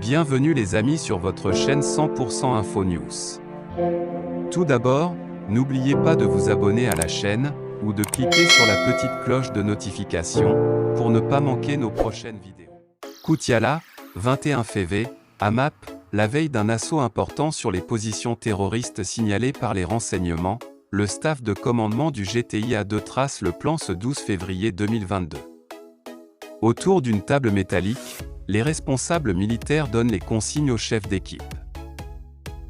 Bienvenue les amis sur votre chaîne 100% Info News. Tout d'abord, n'oubliez pas de vous abonner à la chaîne, ou de cliquer sur la petite cloche de notification, pour ne pas manquer nos prochaines vidéos. Koutiala, 21 février, AMAP, la veille d'un assaut important sur les positions terroristes signalées par les renseignements, le staff de commandement du GTIA-2 trace le plan ce 12 février 2022. Autour d'une table métallique, les responsables militaires donnent les consignes aux chefs d'équipe.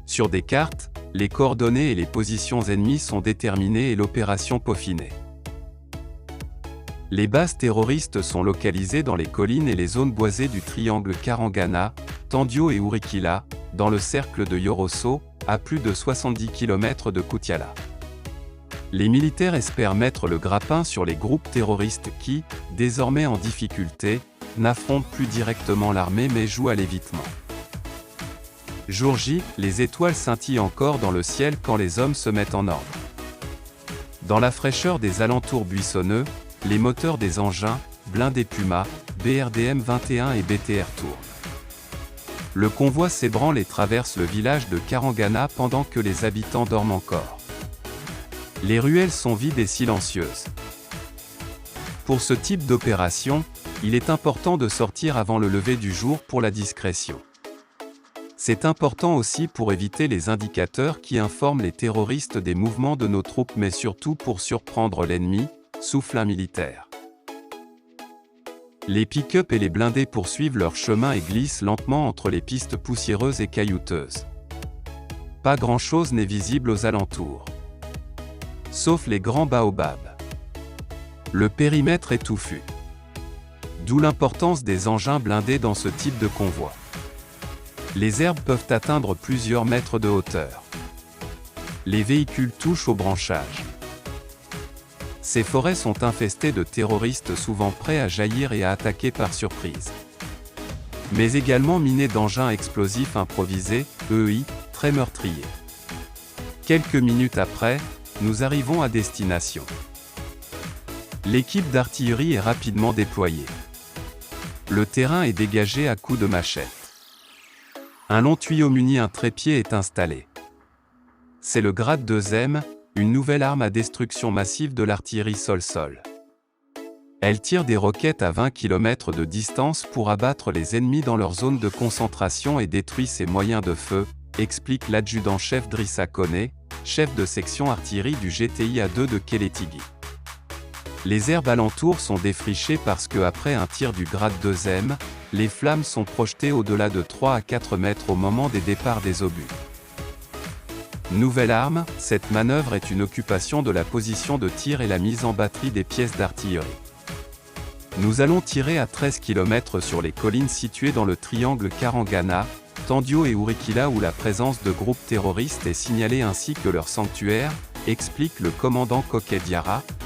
Sur des cartes, les coordonnées et les positions ennemies sont déterminées et l'opération peaufinée. Les bases terroristes sont localisées dans les collines et les zones boisées du triangle Karangana, Tandio et Urikila, dans le cercle de Yorosso, à plus de 70 km de Koutiala. Les militaires espèrent mettre le grappin sur les groupes terroristes qui, désormais en difficulté, n'affrontent plus directement l'armée mais jouent à l'évitement. Jour J, les étoiles scintillent encore dans le ciel quand les hommes se mettent en ordre. Dans la fraîcheur des alentours buissonneux, les moteurs des engins, blindés Puma, BRDM 21 et BTR tournent. Le convoi s'ébranle et traverse le village de Karangana pendant que les habitants dorment encore. Les ruelles sont vides et silencieuses. Pour ce type d'opération, il est important de sortir avant le lever du jour pour la discrétion. C'est important aussi pour éviter les indicateurs qui informent les terroristes des mouvements de nos troupes mais surtout pour surprendre l'ennemi, souffle un militaire. Les pick-up et les blindés poursuivent leur chemin et glissent lentement entre les pistes poussiéreuses et caillouteuses. Pas grand-chose n'est visible aux alentours. Sauf les grands baobabs. Le périmètre est touffu. D'où l'importance des engins blindés dans ce type de convoi. Les herbes peuvent atteindre plusieurs mètres de hauteur. Les véhicules touchent au branchage. Ces forêts sont infestées de terroristes souvent prêts à jaillir et à attaquer par surprise. Mais également minées d'engins explosifs improvisés, EI, très meurtriers. Quelques minutes après, nous arrivons à destination. L'équipe d'artillerie est rapidement déployée. Le terrain est dégagé à coups de machette. Un long tuyau muni un trépied est installé. C'est le grade 2M, une nouvelle arme à destruction massive de l'artillerie sol-sol. Elle tire des roquettes à 20 km de distance pour abattre les ennemis dans leur zone de concentration et détruit ses moyens de feu, explique l'adjudant-chef Drissa Koné, chef de section artillerie du GTIA-2 de Kélétigui. Les herbes alentours sont défrichées parce que après un tir du grade 2M, les flammes sont projetées au-delà de 3 à 4 mètres au moment des départs des obus. Nouvelle arme, cette manœuvre est une occupation de la position de tir et la mise en batterie des pièces d'artillerie. Nous allons tirer à 13 km sur les collines situées dans le triangle Karangana, Tandio et Urikila où la présence de groupes terroristes est signalée ainsi que leur sanctuaire, explique le commandant Koké Diarra,